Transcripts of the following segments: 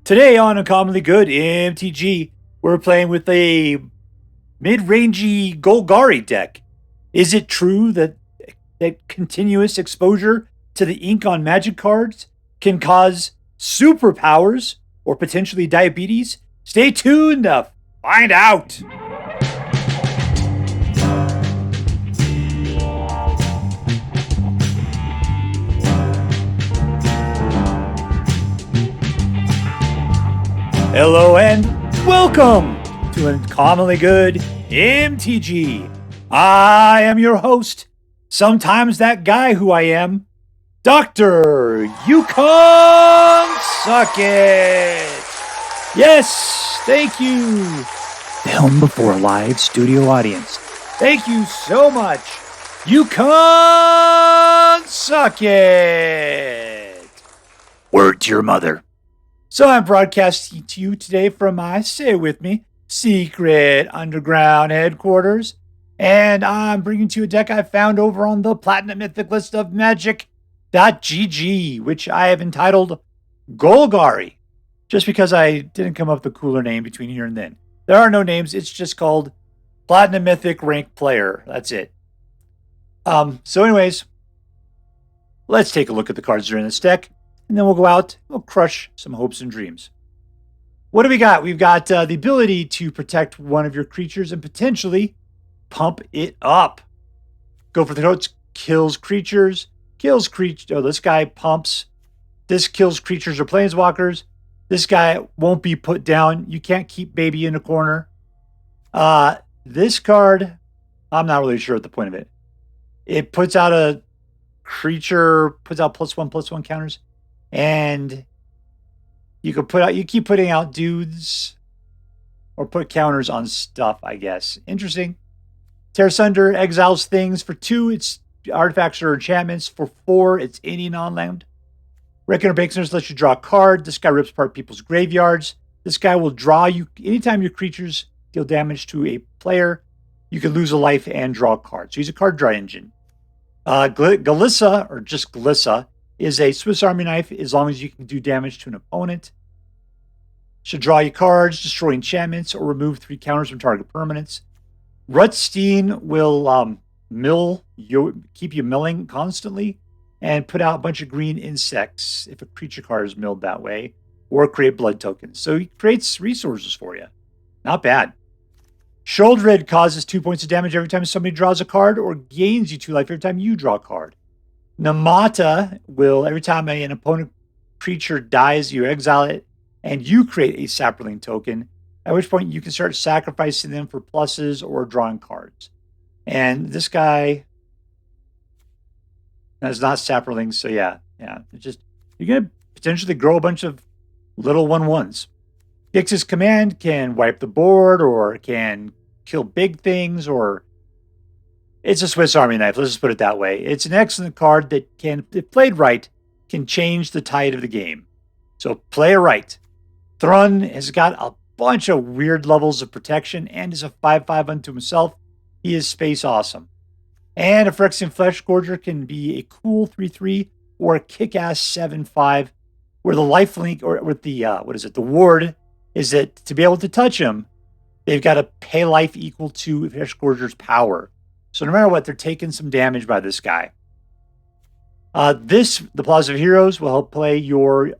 Today on Uncommonly Good MTG, we're playing with a mid-rangey Golgari deck. Is it true that continuous exposure to the ink on Magic cards can cause superpowers or potentially diabetes? Stay tuned to find out. Hello and welcome to Uncommonly Good MTG. I am your host, sometimes that guy who I am, Dr. Yukon Suckett. Yes, thank you. Film before live studio audience. Thank you so much, Yukon Suckett. Word to your mother. So I'm broadcasting to you today from my, say it with me, secret underground headquarters. And I'm bringing to you a deck I found over on the Platinum Mythic list of Magic.gg, which I have entitled Golgari, just because I didn't come up with a cooler name between here and then. There are no names. It's just called Platinum Mythic Ranked Player. That's it. So anyways, let's take a look at the cards that are in this deck. And then we'll go out, we'll crush some hopes and dreams. What do we got? We've got the ability to protect one of your creatures and potentially pump it up. Go for the notes, kills creatures. Oh, this guy pumps. This kills creatures or planeswalkers. This guy won't be put down. You can't keep baby in a corner. This card, I'm not really sure at the point of it. It puts out a creature, puts out +1/+1 counters. And you keep putting out dudes or put counters on stuff, I guess. Interesting. Tear Asunder exiles things. For 2, it's artifacts or enchantments. For 4, it's any non-land. Reckoner Bankbuster lets you draw a card. This guy rips apart people's graveyards. This guy will draw you anytime your creatures deal damage to a player. You can lose a life and draw a card. So he's a card draw engine. Glissa, or just Glissa, is a Swiss Army knife as long as you can do damage to an opponent. Should draw you cards, destroy enchantments, or remove 3 counters from target permanents. Rutstein will keep you milling constantly and put out a bunch of green insects if a creature card is milled that way, or create blood tokens. So he creates resources for you. Not bad. Sheoldred causes 2 points of damage every time somebody draws a card, or gains you 2 life every time you draw a card. Nemata will, every time an opponent creature dies, you exile it, and you create a Saproling token, at which point you can start sacrificing them for pluses or drawing cards. And this guy is not Saproling, so yeah. It's just, you're going to potentially grow a bunch of little 1/1s. Gix's command can wipe the board, or can kill big things, or it's a Swiss Army knife. Let's just put it that way. It's an excellent card that can, if played right, can change the tide of the game. So play it right. Thrun has got a bunch of weird levels of protection and is a 5/5 unto himself. He is space awesome. And a Phyrexian Fleshgorger can be a cool 3/3 or a kick-ass 7/5, where the lifelink, or with the, the ward, is that to be able to touch him, they've got to pay life equal to Fleshgorger's power. So no matter what, they're taking some damage by this guy. The Plaza of Heroes will help play your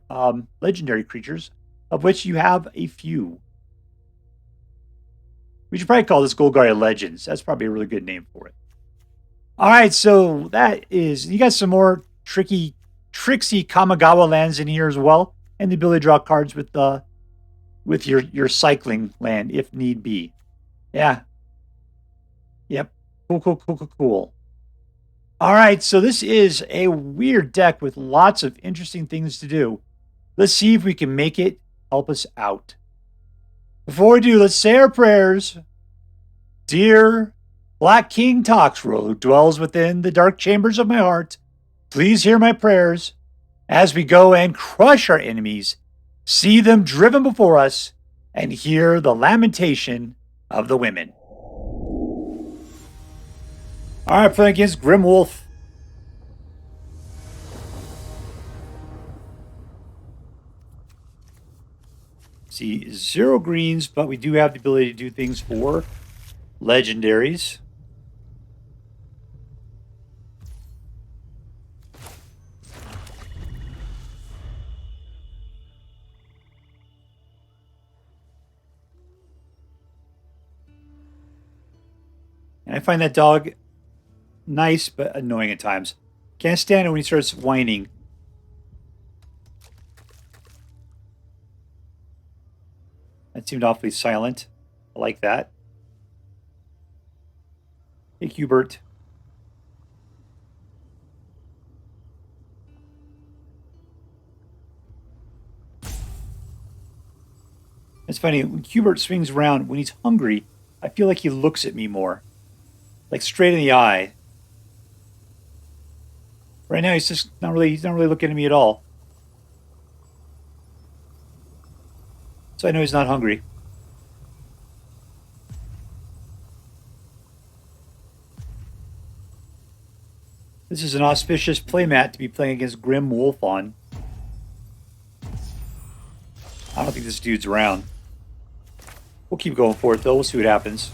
legendary creatures, of which you have a few. We should probably call this Golgari Legends. That's probably a really good name for it. All right, so that is, you got some more tricksy Kamigawa lands in here as well, and the ability to draw cards with your cycling land if need be. Yeah. Yep. Cool. All right, so this is a weird deck with lots of interesting things to do. Let's see if we can make it help us out. Before we do, let's say our prayers. Dear Black King Toxrill, who dwells within the dark chambers of my heart, please hear my prayers as we go and crush our enemies, see them driven before us, and hear the lamentation of the women. All right, playing against GrimmWulf. See, 0 greens, but we do have the ability to do things for legendaries. And I find that dog nice, but annoying at times. Can't stand it when he starts whining. That seemed awfully silent. I like that. Hey, Hubert. It's funny, when Hubert swings around, when he's hungry, I feel like he looks at me more. Like straight in the eye. Right now he's just not really looking at me at all. So I know he's not hungry. This is an auspicious playmat to be playing against GrimmWulf on. I don't think this dude's around. We'll keep going for it though, we'll see what happens.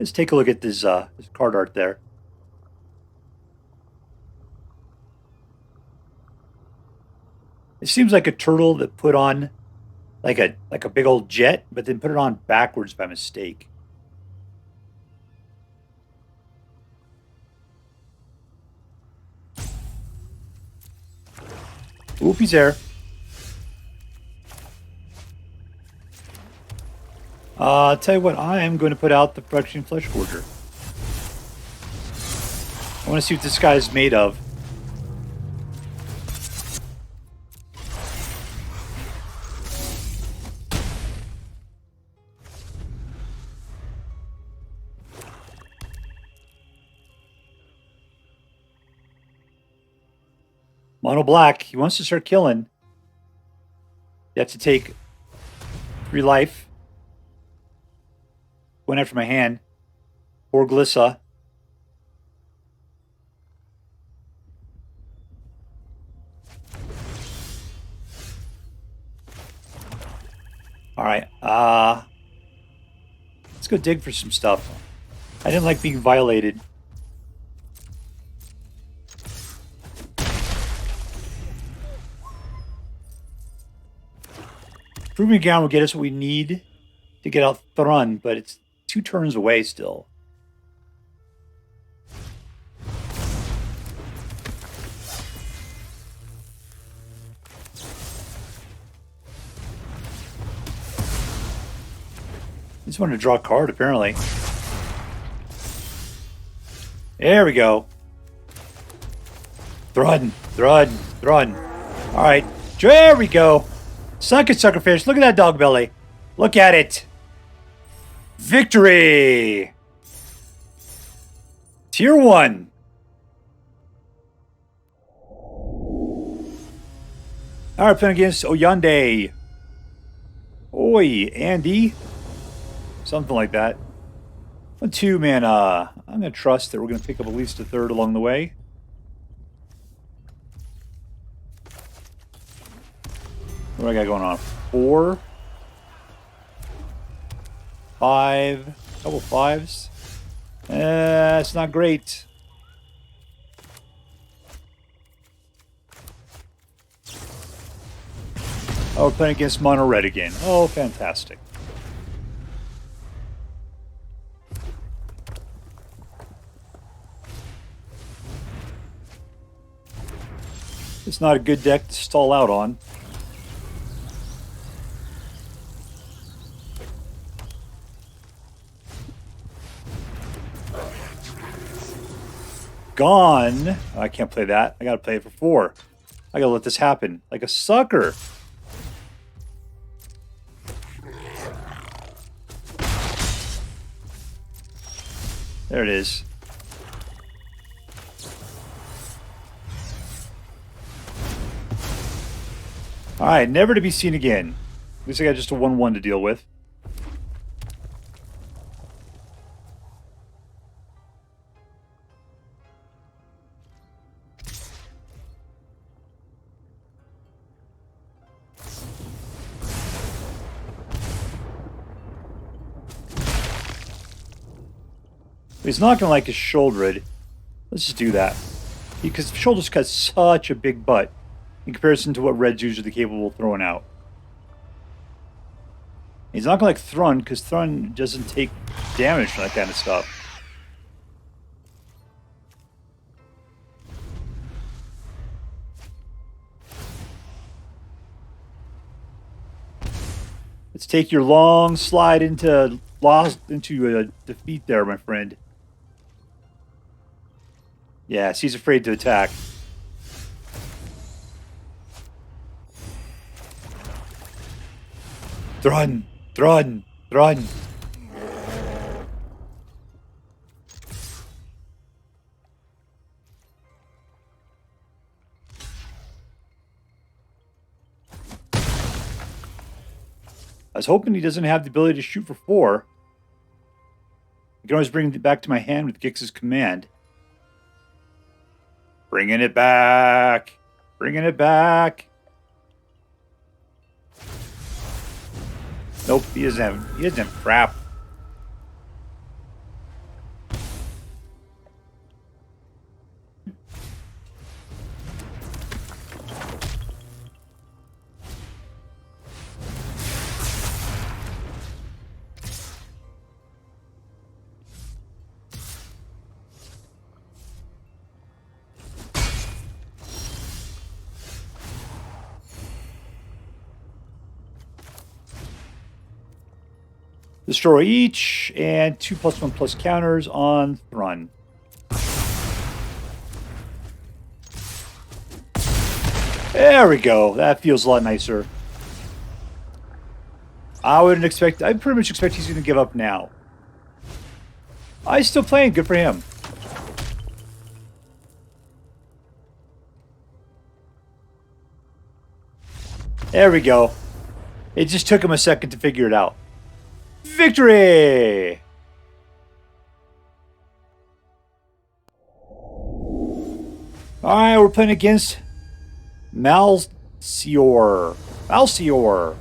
Let's take a look at this card art there. It seems like a turtle that put on like a big old jet, but then put it on backwards by mistake. Oop, he's there. I'll tell you what, I am going to put out the Phyrexian Fleshgorger. I want to see what this guy is made of. Mono black, he wants to start killing. You have to take 3 life. Going after my hand. 4 Glissa. Alright, let's go dig for some stuff. I didn't like being violated. Proving ground will get us what we need to get out Thrun, but it's 2 turns away still. Just wanted to draw a card, apparently. There we go. Thrun, Thrun, Thrun. Alright, there we go. Suck it, suckerfish. Look at that dog belly. Look at it. Victory! Tier 1. Alright, playing against Oyande. Andy. Something like that. 1-2, man. I'm going to trust that we're going to pick up at least a third along the way. What do I got going on? 4, 5, couple 5s. It's not great. Oh, we're playing against mono red again. Oh, fantastic. It's not a good deck to stall out on. Gone. Oh, I can't play that. I gotta play it for 4. I gotta let this happen. Like a sucker. There it is. Alright, never to be seen again. At least I got just a 1-1 to deal with. He's not going to like his Sheoldred. Let's just do that. Because Sheoldred's got such a big butt in comparison to what Red's usually capable of throwing out. He's not going to like Thrun, because Thrun doesn't take damage from that kind of stuff. Let's take your long slide into defeat there, my friend. Yes, he's afraid to attack. Thrun! Thrun! Thrun! I was hoping he doesn't have the ability to shoot for 4. I can always bring it back to my hand with Gix's command. Bringing it back! Bringing it back! Nope, he doesn't have crap. Destroy each, and 2+1+ counters on Thrun. There we go. That feels a lot nicer. I pretty much expect he's going to give up now. He's still playing. Good for him. There we go. It just took him a second to figure it out. Victory! Alright, we're playing against Malceor. Malceor.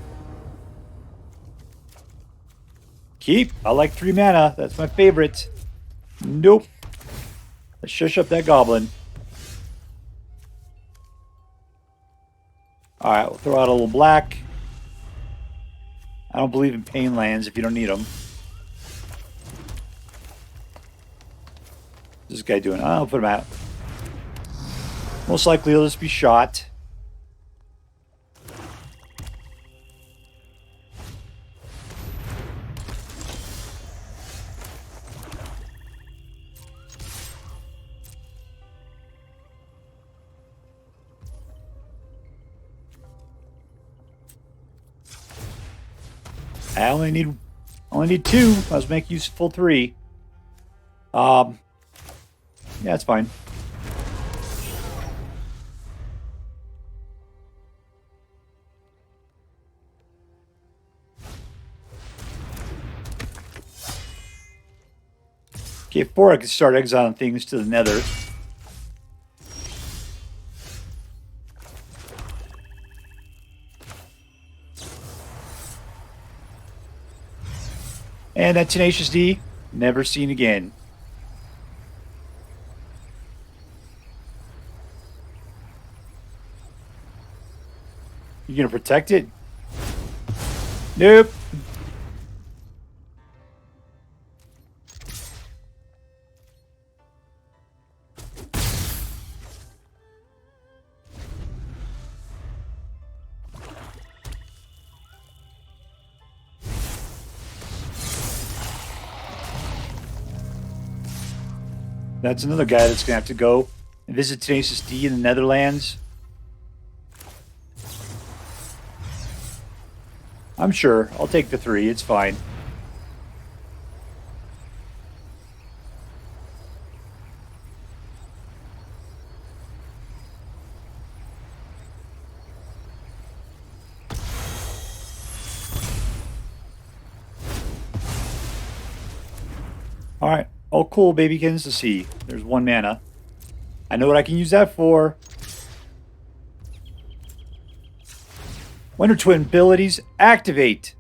Keep. I like 3 mana. That's my favorite. Nope. Let's shush up that goblin. Alright, we'll throw out a little black. I don't believe in pain lands if you don't need them. What's this guy doing? I'll put him out. Most likely he'll just be shot. I only need 2. I was making use of full 3. Yeah, it's fine. Okay, 4 I can start exiling things to the nether. And that Tenacious D, never seen again. You gonna protect it? Nope. That's another guy that's going to have to go and visit Tenacious D in the Netherlands. I'm sure. I'll take the 3. It's fine. All right. Oh, cool, babykins to see. There's 1 mana. I know what I can use that for. Wonder Twin abilities activate.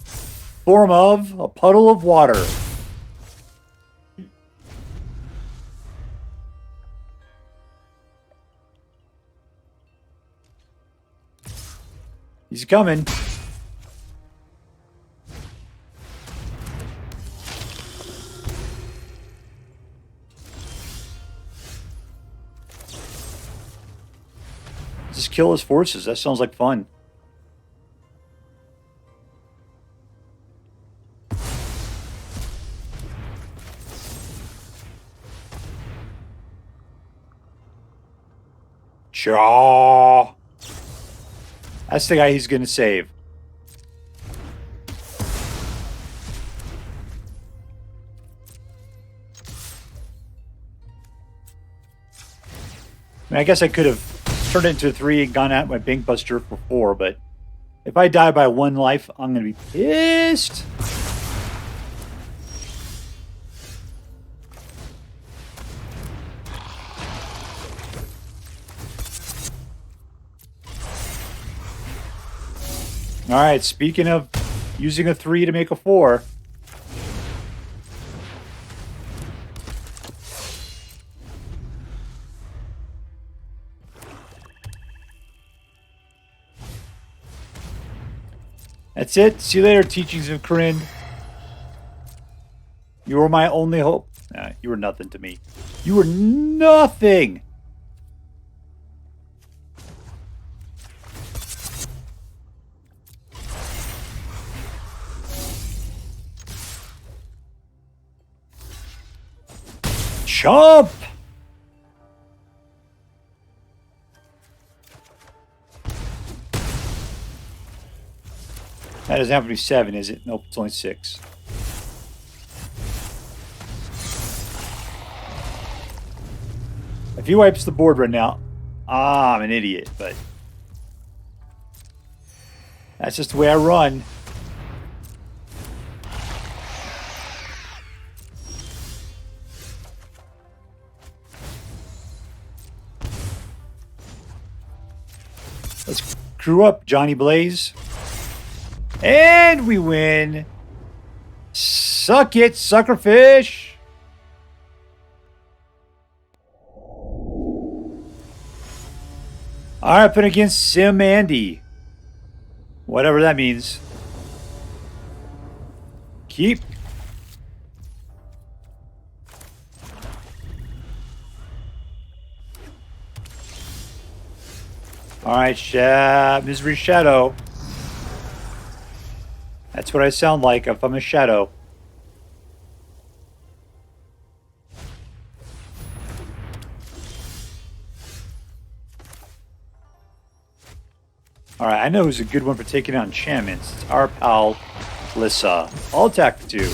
Form of a puddle of water. He's coming. Just kill his forces. That sounds like fun. Chaw. That's the guy he's going to save. I mean, I guess I could have turned it into a 3 and gone at my Bankbuster for 4, but if I die by 1 life, I'm going to be pissed. Alright, speaking of using a 3 to make a 4. That's it. See you later, Teachings of Kirin. You were my only hope. Nah, you were nothing to me. You were nothing! Chomp! That doesn't have to be 7, is it? Nope, it's only 6. If he wipes the board right now, I'm an idiot, but that's just the way I run. Let's crew up, Johnny Blaze. And we win. Suck it, suckerfish. Alright, put against SimAndy. Whatever that means. Keep. Alright, Misery Shadow. That's what I sound like if I'm a shadow. Alright, I know who's a good one for taking out enchantments. It's our pal, Glissa. I'll attack the 2.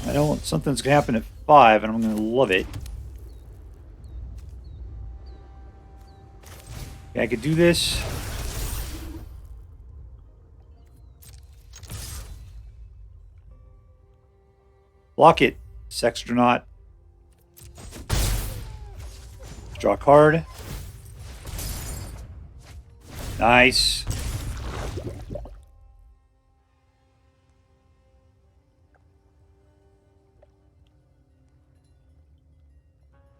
I know something's going to happen at 5, and I'm going to love it. Okay, I could do this. Block it, Sextronaut. Draw a card. Nice.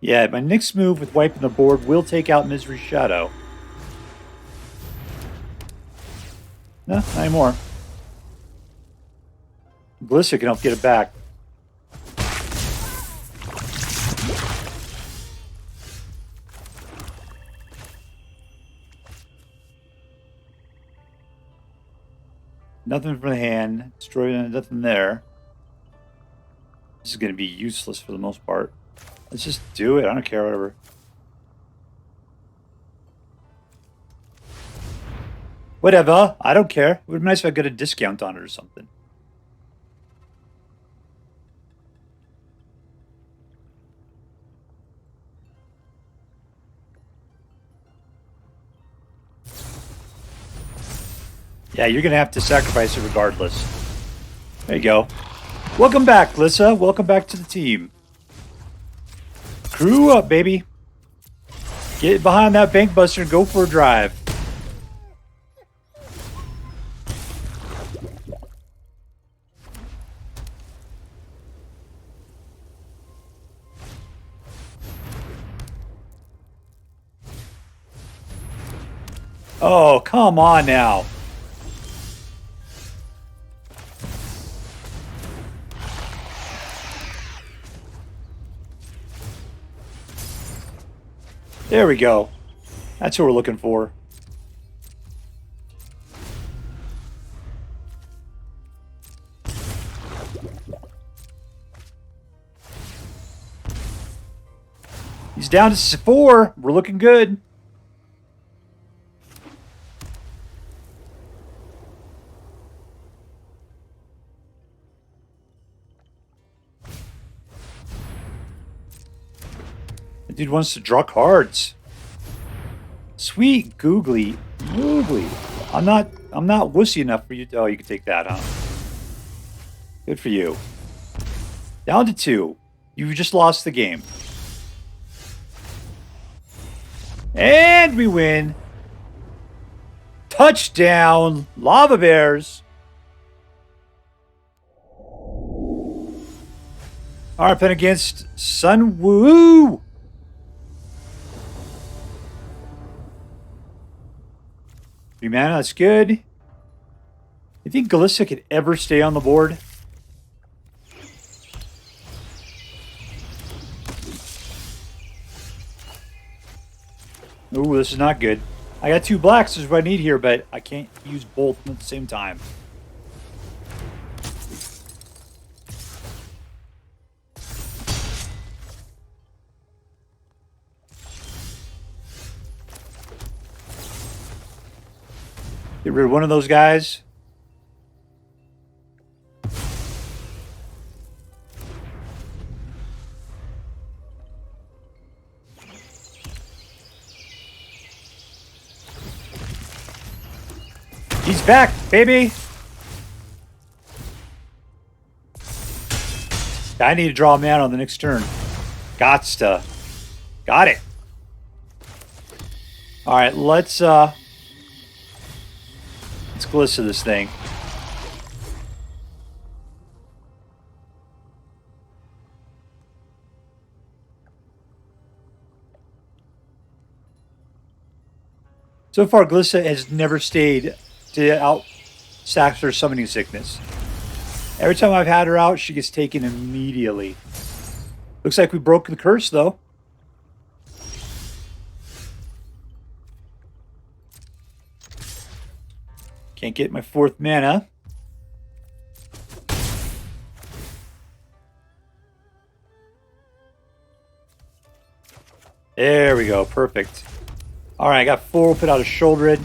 Yeah, my next move with wiping the board will take out Misery Shadow. No, not anymore. Glissa can help get it back. Nothing from the hand. Destroy nothing there. This is going to be useless for the most part. Let's just do it. I don't care, whatever. Whatever. I don't care. It would be nice if I got a discount on it or something. Yeah, you're going to have to sacrifice it regardless. There you go. Welcome back, Glissa. Welcome back to the team. Crew up, baby. Get behind that Bankbuster and go for a drive. Oh, come on now. There we go. That's what we're looking for. He's down to 4. We're looking good. The dude wants to draw cards. Sweet googly. Googly. I'm not wussy enough for you. Oh, you can take that, huh? Good for you. Down to 2. You just lost the game. And we win. Touchdown, Lava Bears. All right, playing against Sunwoo. 3 mana, that's good. You think Glissa could ever stay on the board? Ooh, this is not good. I got 2 blacks, is what I need here, but I can't use both at the same time. Get rid of one of those guys. He's back, baby! I need to draw a man on the next turn. Got it. Alright, let's Glissa this thing. So far, Glissa has never stayed to out-sack her summoning sickness. Every time I've had her out, she gets taken immediately. Looks like we broke the curse, though. Can't get my 4th mana. There we go. Perfect. Alright, I got 4. We'll put out a Sheoldred.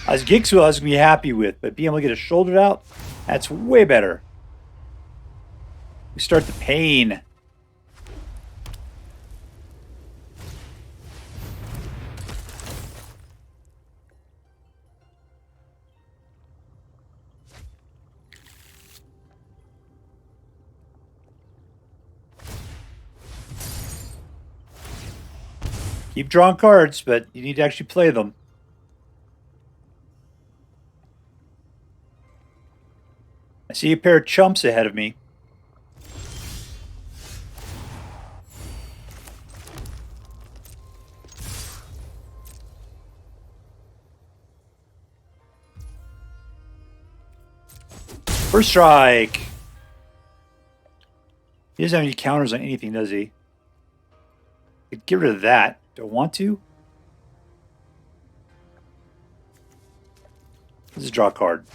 As Gixu, I was going to be happy with, but being able to get a Sheoldred out, that's way better. We start the pain. Keep drawing cards, but you need to actually play them. I see a pair of chumps ahead of me. First strike. He doesn't have any counters on anything, does he? Could get rid of that. Do I want to? Let's draw a card.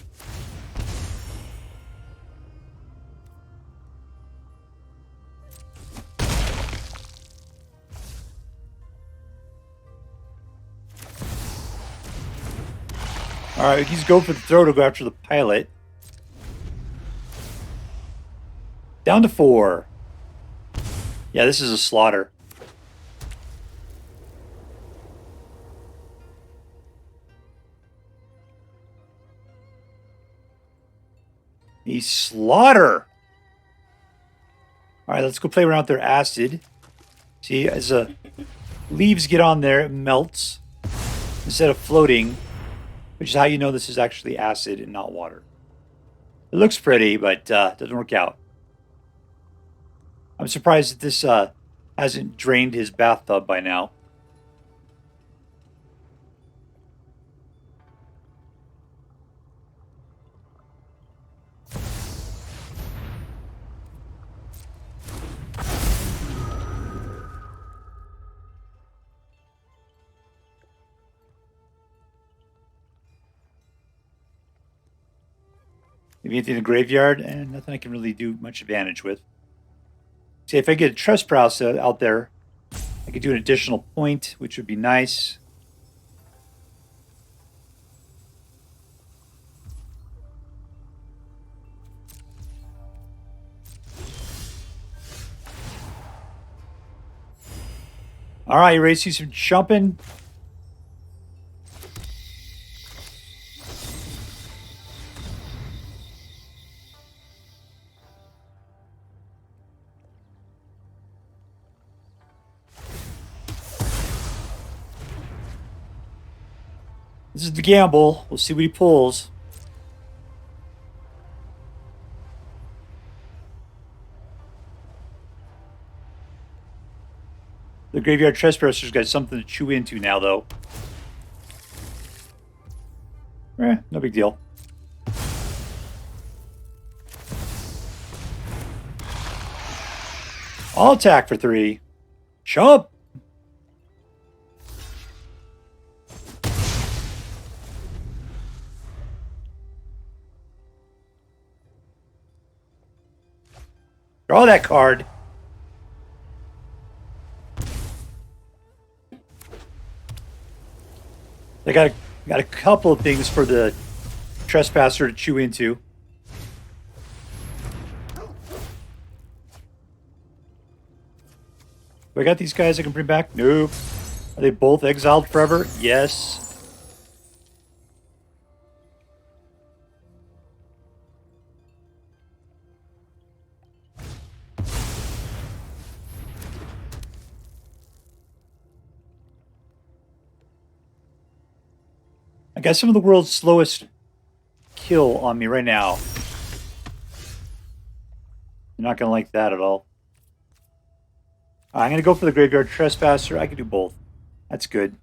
Alright, he's going for the throw to go after the pilot. Down to 4. Yeah, this is a slaughter. A slaughter. All right, let's go play around with their acid. See, as the leaves get on there, it melts instead of floating, which is how you know this is actually acid and not water. It looks pretty, but doesn't work out. I'm surprised that this hasn't drained his bathtub by now. Maybe anything in the graveyard, and nothing I can really do much advantage with. See, if I get a Trespasser out there, I could do an additional point, which would be nice. All right, you ready to see some jumping? This is the gamble. We'll see what he pulls. The Graveyard Trespasser's got something to chew into now, though. No big deal. I'll attack for 3. Chump! Draw that card. I got a couple of things for the Trespasser to chew into. Do I got these guys I can bring back? Nope. Are they both exiled forever? Yes. I got some of the world's slowest kill on me right now. You're not going to like that at all. I'm going to go for the Graveyard Trespasser. I can do both. That's good.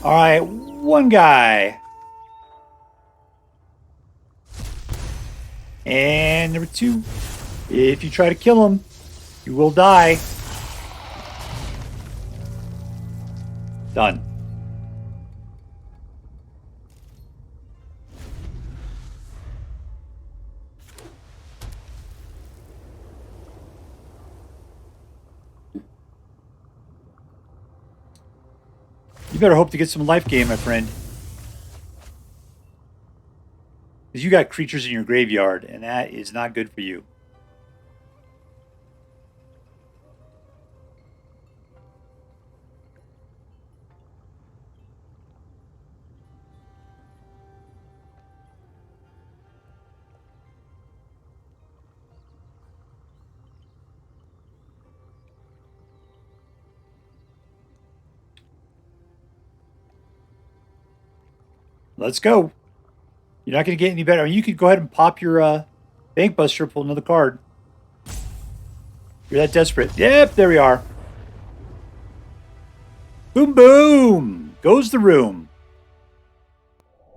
All right, one guy. And number 2, if you try to kill him, you will die. Done. You better hope to get some life gain, my friend. Because you got creatures in your graveyard, and that is not good for you. Let's go. You're not going to get any better. I mean, you could go ahead and pop your Bankbuster, pull another card. You're that desperate. Yep, there we are. Boom, boom. Goes the room.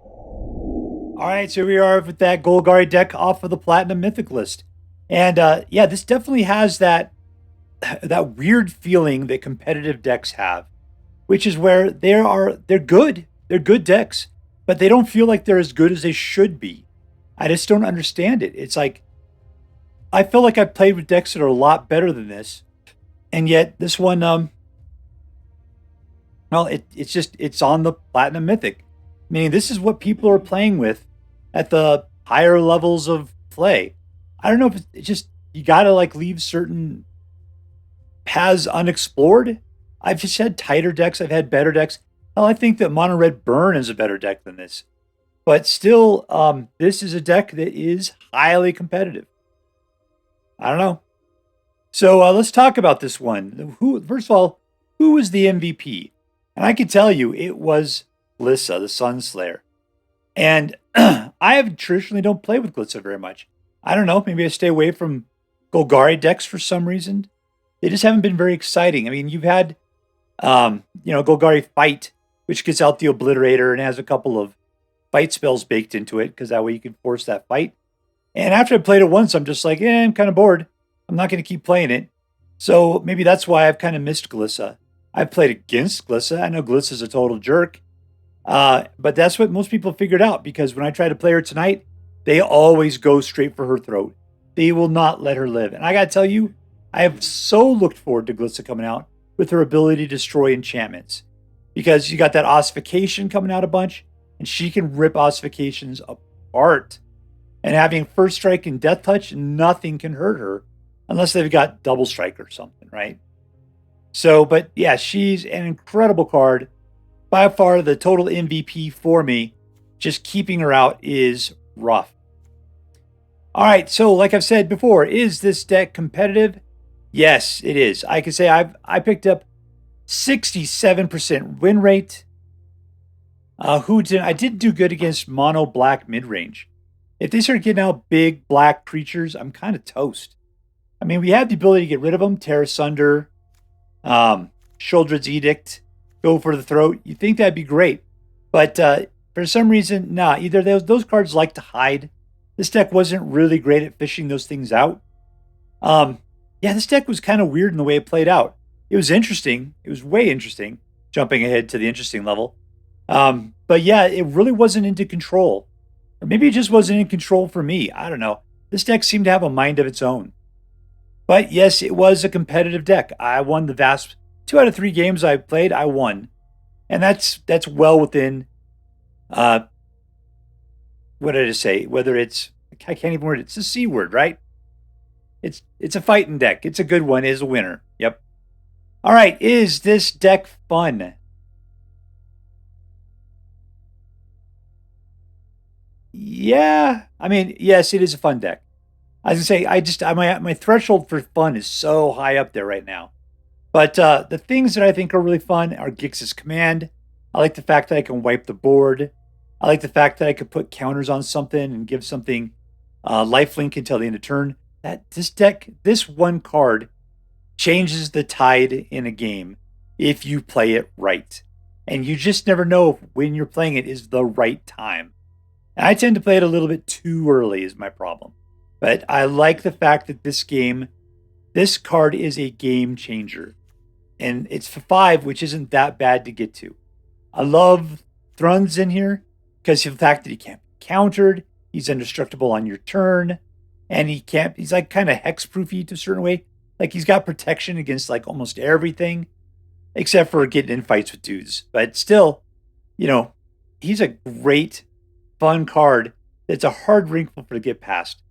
All right, so here we are with that Golgari deck off of the Platinum Mythic list. And yeah, this definitely has that weird feeling that competitive decks have, which is where they're good. They're good decks, but they don't feel like they're as good as they should be. I just don't understand it. It's like, I feel like I've played with decks that are a lot better than this. And yet this one, well, it's on the Platinum Mythic. Meaning this is what people are playing with at the higher levels of play. I don't know if it's just, you got to like leave certain paths unexplored. I've just had tighter decks. I've had better decks. Well, I think that Mono Red Burn is a better deck than this. But still, this is a deck that is highly competitive. I don't know. So let's talk about this one. First of all, who was the MVP? And I can tell you, it was Glissa, the Sunslayer. And I have traditionally don't play with Glissa very much. I don't know. Maybe I stay away from Golgari decks for some reason. They just haven't been very exciting. I mean, you've had, Golgari Fight, which gets out the Obliterator and has a couple of fight spells baked into it, because that way you can force that fight. And after I played it once, I'm just like, I'm kind of bored. I'm not going to keep playing it. So maybe that's why I've kind of missed Glissa. I've played against Glissa. I know Glissa's a total jerk. But that's what most people figured out, because when I try to play her tonight, they always go straight for her throat. They will not let her live. And I got to tell you, I have so looked forward to Glissa coming out with her ability to destroy enchantments, because you got that ossification coming out a bunch, and she can rip ossifications apart. And having first strike and death touch, nothing can hurt her unless they've got double strike or something, right? So, but yeah, she's an incredible card. By far the total MVP for me. Just keeping her out is rough. All right, so like I've said before, is this deck competitive? Yes, it is. I can say I picked up 67% win rate. I didn't do good against mono black mid range. If they start getting out big black creatures, I'm kind of toast. I mean, we have the ability to get rid of them. Tear Asunder, Sheoldred's Edict, go for the throat. You think that'd be great. But for some reason, nah, either those cards like to hide. This deck wasn't really great at fishing those things out. Yeah, this deck was kind of weird in the way it played out. It was interesting. It was way interesting, jumping ahead to the interesting level. But yeah, it really wasn't into control. Or maybe it just wasn't in control for me. I don't know. This deck seemed to have a mind of its own. But yes, it was a competitive deck. I won the vast 2 out of 3 games I played. I won, and that's well within. What did I just say? Whether it's, I can't even word it. It's a C word, right? It's a fighting deck. It's a good one. It is a winner. Yep. All right. Is this deck fun? Yeah. I mean, yes, it is a fun deck. I was gonna say, my threshold for fun is so high up there right now. But the things that I think are really fun are Gix's Command. I like the fact that I can wipe the board. I like the fact that I could put counters on something and give something lifelink until the end of turn. This one card changes the tide in a game if you play it right. And you just never know if when you're playing it is the right time. And I tend to play it a little bit too early is my problem. But I like the fact that this card is a game changer. And it's for 5, which isn't that bad to get to. I love Thrun's in here because of the fact that he can't be countered. He's indestructible on your turn. And he's like kind of hexproofy to a certain way. Like he's got protection against like almost everything, except for getting in fights with dudes. But still, he's a great, fun card that's a hard wrinkle to get past.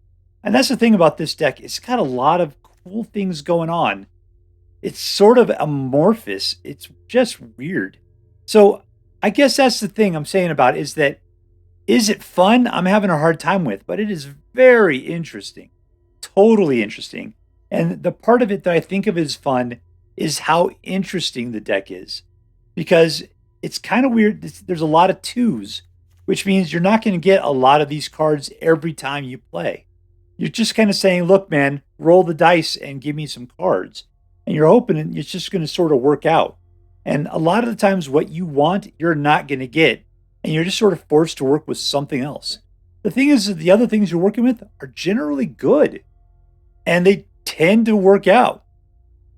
And that's the thing about this deck. It's got a lot of cool things going on. It's sort of amorphous. It's just weird. So I guess that's the thing I'm saying about it, is it fun? I'm having a hard time with, but it is very interesting. Totally interesting. And the part of it that I think of as fun is how interesting the deck is. Because it's kind of weird. There's a lot of 2s, which means you're not going to get a lot of these cards every time you play. You're just kind of saying, look, man, roll the dice and give me some cards. And you're hoping it's just going to sort of work out. And a lot of the times what you want, you're not going to get. And you're just sort of forced to work with something else. The thing is that the other things you're working with are generally good. And they tend to work out.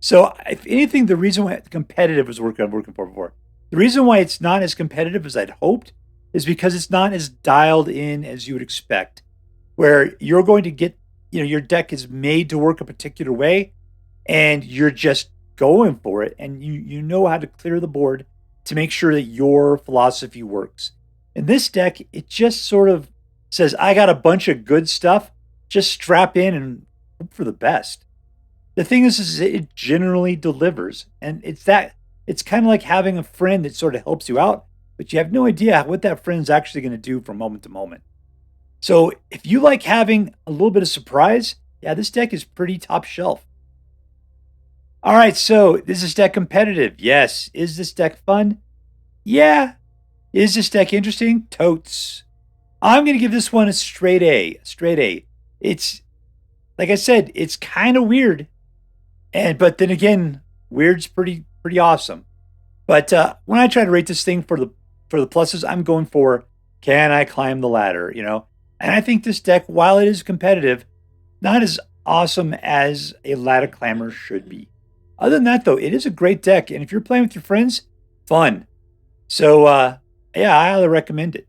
So if anything, the reason why competitive is what I'm working for before. The reason why it's not as competitive as I'd hoped is because it's not as dialed in as you would expect. Where you're going to get, your deck is made to work a particular way, and you're just going for it, and you know how to clear the board to make sure that your philosophy works. In this deck, it just sort of says, I got a bunch of good stuff, just strap in and hope for the best. The thing is it generally delivers, and it's kind of like having a friend that sort of helps you out, but you have no idea what that friend's actually going to do from moment to moment. So if you like having a little bit of surprise, yeah, this deck is pretty top shelf. All right, so is this deck competitive? Yes. Is this deck fun? Yeah. Is this deck interesting? Totes. I'm going to give this one a straight A. Straight A. It's, like I said, it's kind of weird. But then again, weird's pretty awesome. But when I try to rate this thing for the pluses, I'm going for, can I climb the ladder, And I think this deck, while it is competitive, not as awesome as a ladder climber should be. Other than that, though, it is a great deck. And if you're playing with your friends, fun. So, Yeah, I highly recommend it.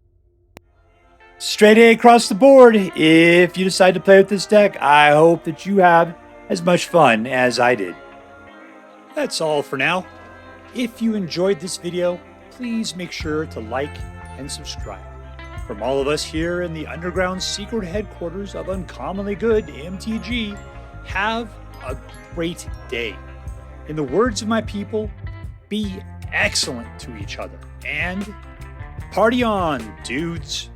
Straight A across the board. If you decide to play with this deck, I hope that you have as much fun as I did. That's all for now. If you enjoyed this video, please make sure to like and subscribe. From all of us here in the underground secret headquarters of Uncommonly Good MTG, have a great day. In the words of my people, be excellent to each other and party on, dudes.